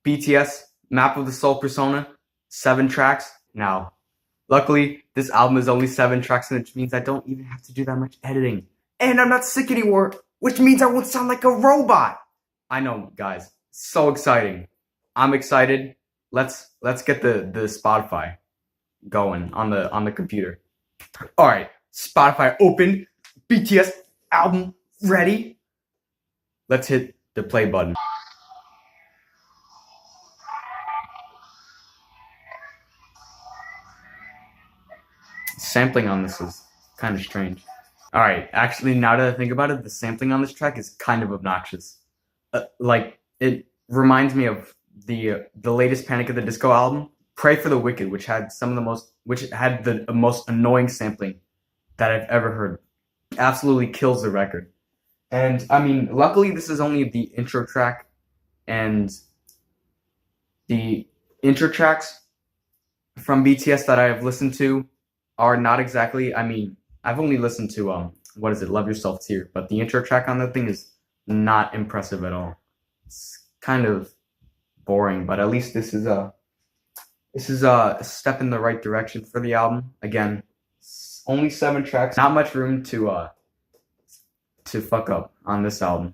BTS, Map of the Soul Persona, 7 tracks. Now, luckily, this album is only 7 tracks, which means I don't even have to do that much editing. And I'm not sick anymore, which means I won't sound like a robot. I know, guys. So exciting. I'm excited. Let's get the Spotify going on the computer. All right, Spotify open. BTS album ready. Let's hit the play button. Sampling on this is kind of strange. All right, actually, now that I think about it, the sampling on this track is kind of obnoxious. Like, it reminds me of the latest Panic at the Disco album, Pray for the Wicked, which had the most annoying sampling that I've ever heard. Absolutely kills the record. And I mean, luckily this is only the intro track, and the intro tracks from BTS that I have listened to are not exactly, I mean, I've only listened to what is it, Love Yourself Tear, but the intro track on that thing is not impressive at all. It's kind of boring, but at least this is a step in the right direction for the album. Again, only 7 tracks, not much room to fuck up on this album.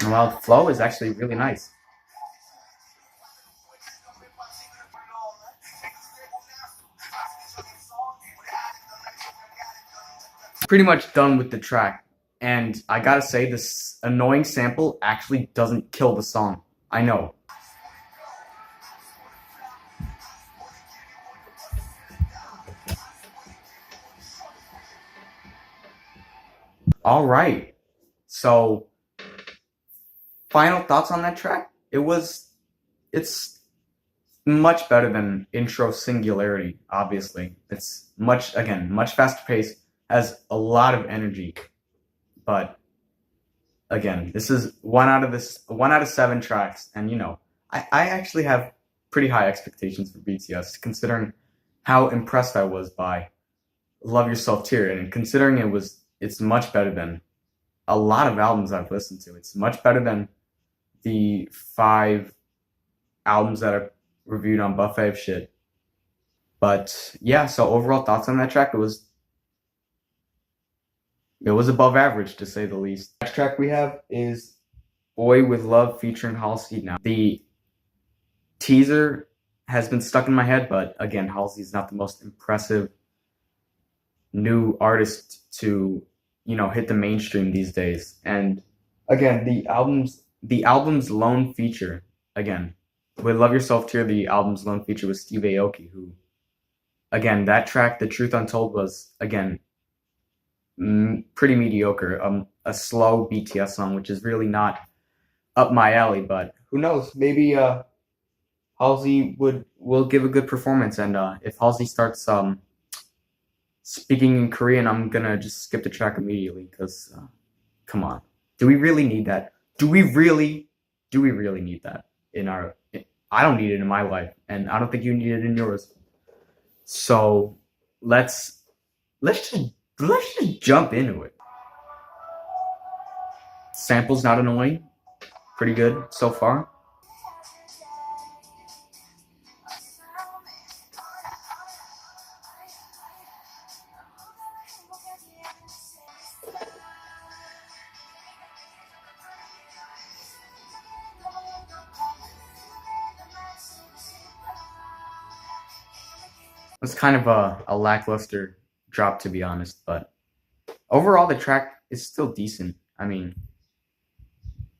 And while the flow is actually really nice. Pretty much done with the track, and I gotta say, this annoying sample actually doesn't kill the song. I know. All right, so final thoughts on that track. It's much better than Intro Singularity, obviously. It's much faster paced, has a lot of energy, but again, this is one out of 7 tracks, and you know, I actually have pretty high expectations for BTS, considering how impressed I was by Love Yourself Tear, and considering it's much better than a lot of albums I've listened to. It's much better than the 5 albums that are reviewed on Buffet of Shit. But yeah, so overall thoughts on that track, it was above average, to say the least. Next track we have is Boy With Love featuring Halsey. Now, the teaser has been stuck in my head, but again, Halsey's not the most impressive new artist to, you know, hit the mainstream these days. And again, the album's lone feature, again, with Love Yourself Tear, the album's lone feature was Steve Aoki, who, again, that track, The Truth Untold, was, again, pretty mediocre. A slow BTS song, which is really not up my alley, but who knows? Maybe Halsey will give a good performance, and if Halsey starts speaking in Korean, I'm gonna just skip the track immediately, because come on, do we really need that? Do we really need that in our? I don't need it in my life, and I don't think you need it in yours. So let's just jump into it. Sample's not annoying. Pretty good so far. It's kind of a lackluster drop, to be honest, but overall the track is still decent. I mean,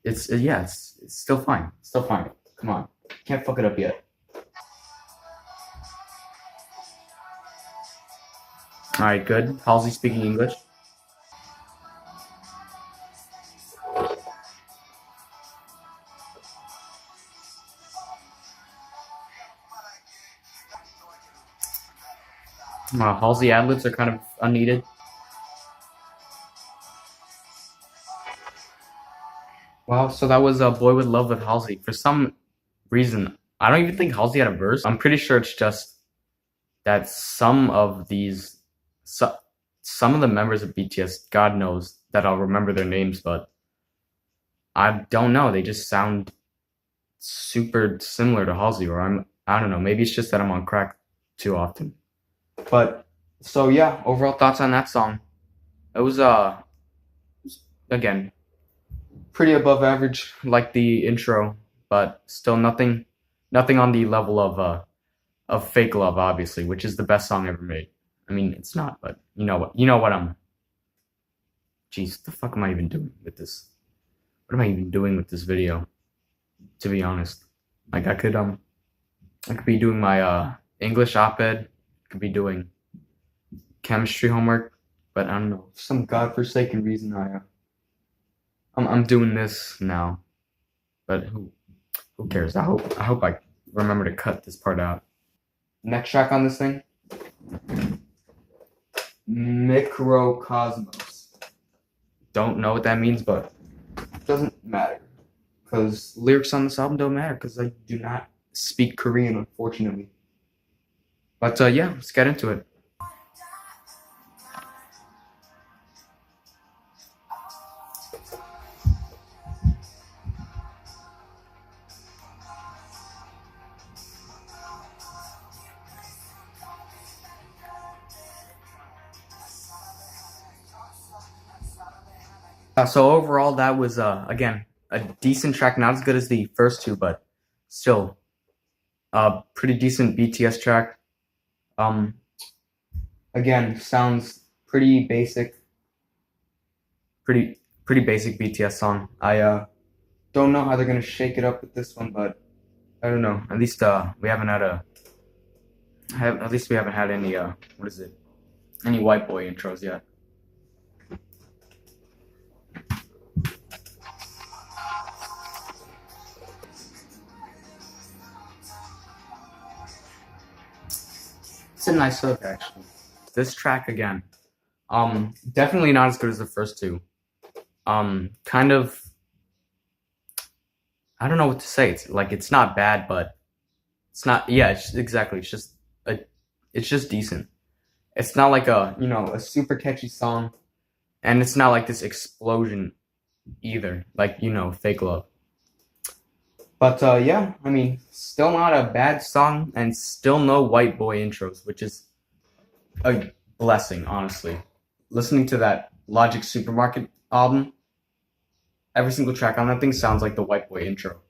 it's still fine. Still fine. Come on, can't fuck it up yet. All right, good. Halsey speaking English. Halsey ad-libs are kind of unneeded. Wow, so that was Boy With Love with Halsey. For some reason, I don't even think Halsey had a verse. I'm pretty sure it's just that some of the members of BTS, God knows that I'll remember their names, but I don't know. They just sound super similar to Halsey, or I don't know, maybe it's just that I'm on crack too often. But so yeah, overall thoughts on that song. It was again pretty above average, like the intro, but still nothing on the level of Fake Love, obviously, which is the best song ever made. I mean, it's not, but you know what I'm. Jeez, what the fuck am I even doing with this? What am I even doing with this video? To be honest, like I could be doing my English op-ed, could be doing chemistry homework, but I don't know, for some godforsaken reason I'm doing this now. But who cares? I hope I remember to cut this part out. Next track on this thing, Microcosmos. Don't know what that means, but it doesn't matter. Because lyrics on this album don't matter, because I do not speak Korean, unfortunately. But yeah, let's get into it. So overall, that was again a decent track. Not as good as the first two, but still a pretty decent BTS track. Again, sounds pretty basic. Pretty basic BTS song. I don't know how they're gonna shake it up with this one, but I don't know. At least we haven't had any what is it? Any white boy intros yet. It's a nice hook, actually. This track again, definitely not as good as the first two. Kind of, I don't know what to say. It's like it's not bad, but it's not. Yeah, exactly. It's just decent. It's not like a super catchy song, and it's not like this explosion either. Like Fake Love. But yeah, I mean, still not a bad song, and still no white boy intros, which is a blessing, honestly. Listening to that Logic Supermarket album, every single track on that thing sounds like the white boy intro.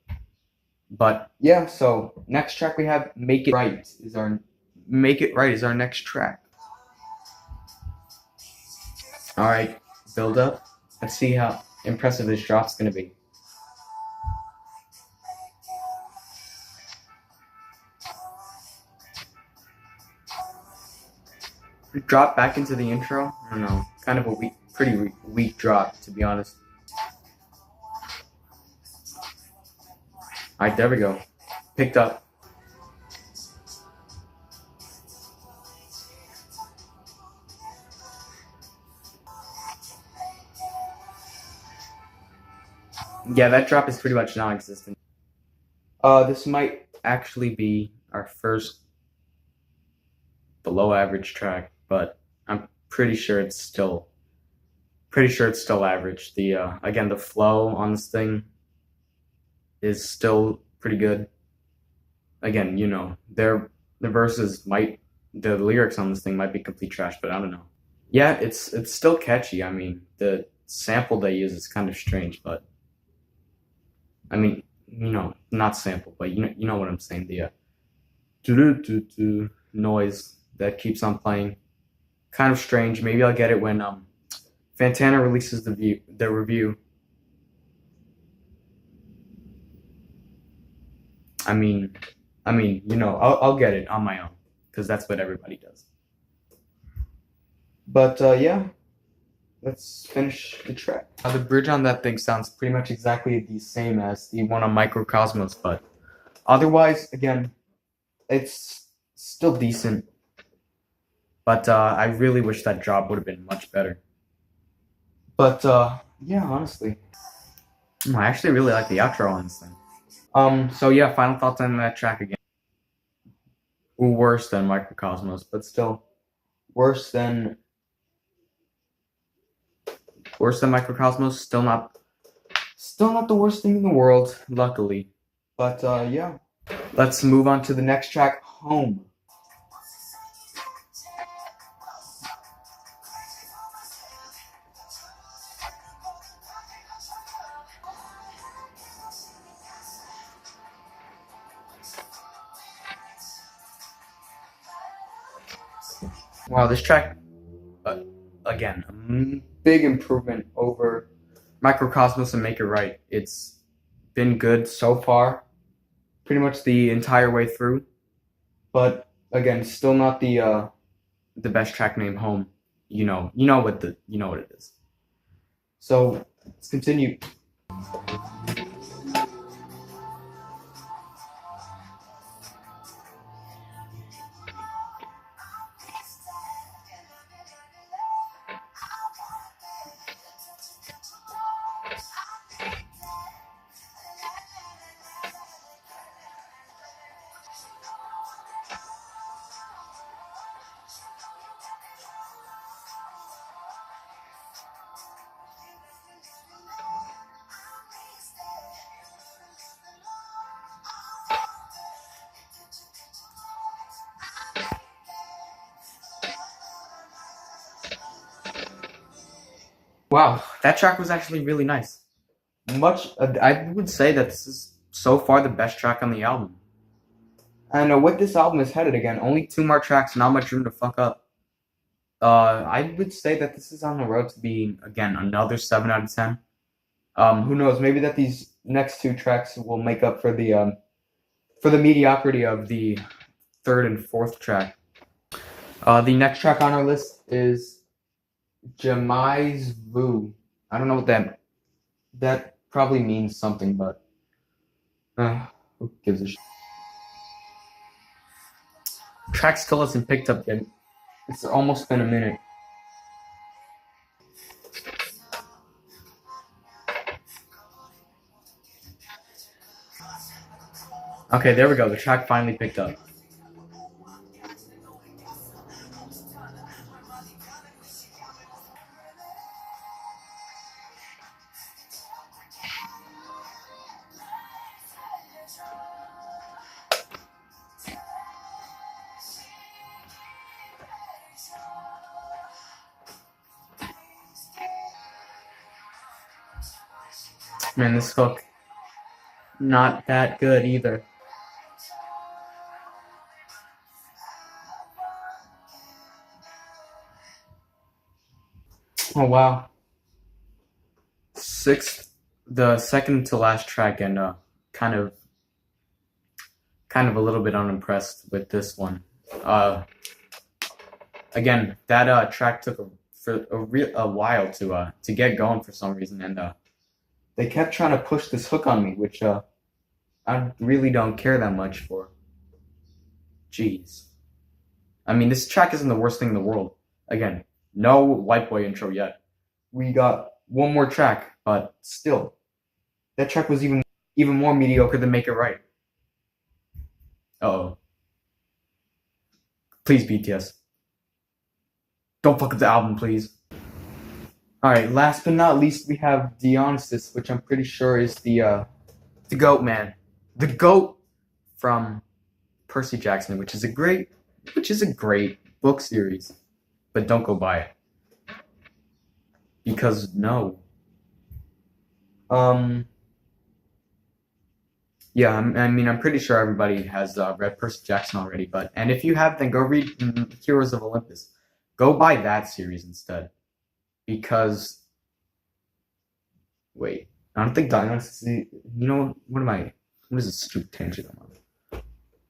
But yeah, so next track we have Make It Right is our next track. All right, build up. Let's see how impressive this drop's gonna be. Drop back into the intro. I don't know, kind of a pretty weak drop, to be honest. All right, there we go. Picked up. Yeah, that drop is pretty much non-existent. This might actually be our first below average track, but I'm pretty sure it's still average. The again, the flow on this thing is still pretty good. Again, the lyrics on this thing might be complete trash, but I don't know. Yeah, it's still catchy. I mean, the sample they use is kind of strange, but I mean, not sample, but you know what I'm saying. The noise that keeps on playing, kind of strange. Maybe I'll get it when Fantana releases the review. I mean, I'll get it on my own because that's what everybody does. But yeah, let's finish the track. The bridge on that thing sounds pretty much exactly the same as the one on Microcosmos, but otherwise, again, it's still decent. But I really wish that drop would have been much better. But yeah, honestly, I actually really like the outro on this thing. So yeah, final thoughts on that track again. Worse than Microcosmos, but still worse than Microcosmos. Still not the worst thing in the world, luckily. But yeah, let's move on to the next track, Home. Wow, this track, uh, again, big improvement over Microcosmos and Make It Right. It's been good so far, pretty much the entire way through. But again, still not the best track name, Home. You know what it is. So let's continue. Wow, that track was actually really nice. I would say that this is so far the best track on the album. And with this album is headed again, only 2 more tracks, not much room to fuck up. I would say that this is on the road to being again another 7 out of 10. Who knows? Maybe that these next 2 tracks will make up for the mediocrity of the third and fourth track. The next track on our list is Jamai's Vu. I don't know what that probably means something, but who gives a shit? Track still hasn't picked up yet. It's almost been a minute. Okay, there we go. The track finally picked up. Man, this hook, not that good either. Oh wow. The second to last track, and kind of a little bit unimpressed with this one. Again, that track took a while to get going for some reason, and they kept trying to push this hook on me, which I really don't care that much for. Jeez. I mean, this track isn't the worst thing in the world. Again, no White Boy intro yet. We got 1 more track, but still, that track was even more mediocre than Make It Right. Uh-oh. Please, BTS. Don't fuck up the album, please. Alright, last but not least, we have Dionysus, which I'm pretty sure is the GOAT, man. The GOAT from Percy Jackson, which is a great book series. But don't go buy it. Because no. Yeah, I mean, I'm pretty sure everybody has read Percy Jackson already, and if you have, then go read Heroes of Olympus. Go buy that series instead. Because, wait, I don't think Dionysus is, what is this stupid tangent I'm on?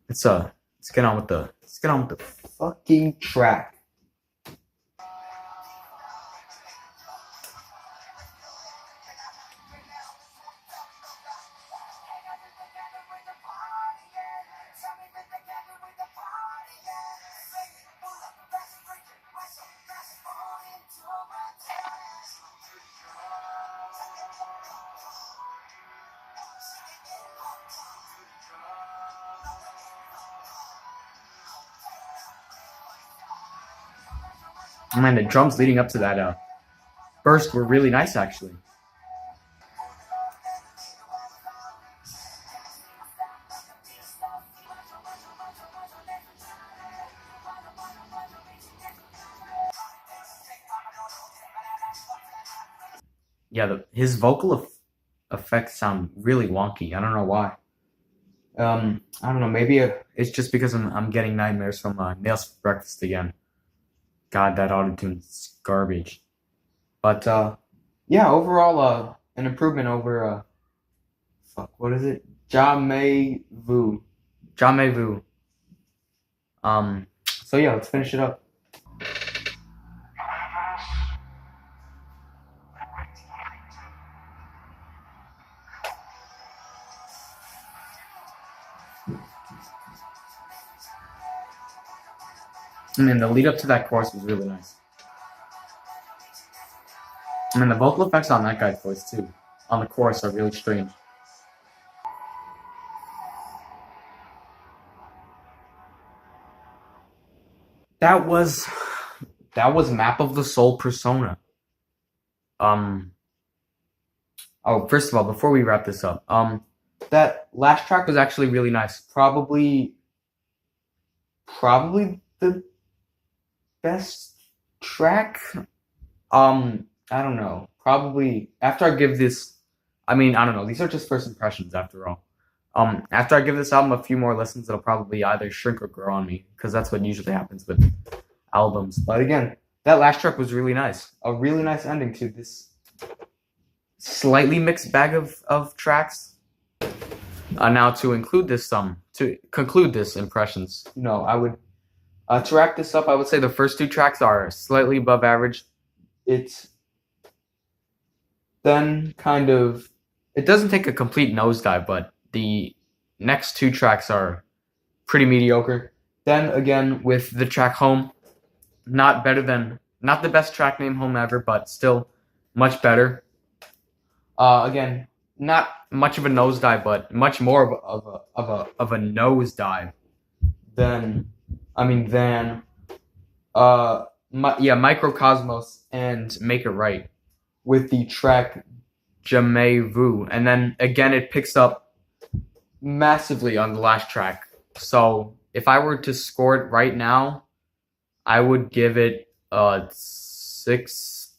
Let's get on with the fucking track. Man, the drums leading up to that burst were really nice, actually. yeah, his vocal effects sound really wonky. I don't know why. I don't know. Maybe it's just because I'm getting nightmares from Nails for Breakfast again. God, that autotune's garbage. But yeah, overall, an improvement over fuck, what is it? Vu. Vu. So yeah, let's finish it up. I mean, the lead up to that chorus was really nice. I mean, the vocal effects on that guy's voice too, on the chorus, are really strange. That was Map of the Soul Persona. Um. Oh, first of all, before we wrap this up, that last track was actually really nice. Probably the best track. I don't know. Probably after I give this, I mean, I don't know. These are just first impressions after all. After I give this album a few more listens, it'll probably either shrink or grow on me because that's what usually happens with albums. But again, that last track was really nice. A really nice ending to this slightly mixed bag of tracks. Now to conclude this impressions, I would to wrap this up, I would say the first two tracks are slightly above average. It's then it doesn't take a complete nosedive, but the next two tracks are pretty mediocre. Then again, with the track Home, not the best track name Home ever, but still much better. Again, not much of a nosedive, but much more of a nosedive than Microcosmos and Make It Right with the track Jamais Vu, and then again it picks up massively on the last track. So if I were to score it right now, I would give it a 6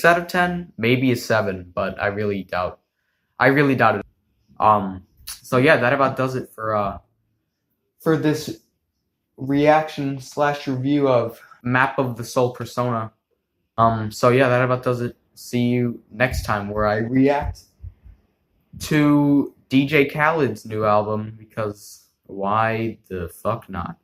out of 10, maybe a 7, but I really doubt it. So yeah, that about does it for this reaction / review of Map of the Soul Persona. So yeah, that about does it. See you next time where I react to DJ Khaled's new album, because why the fuck not?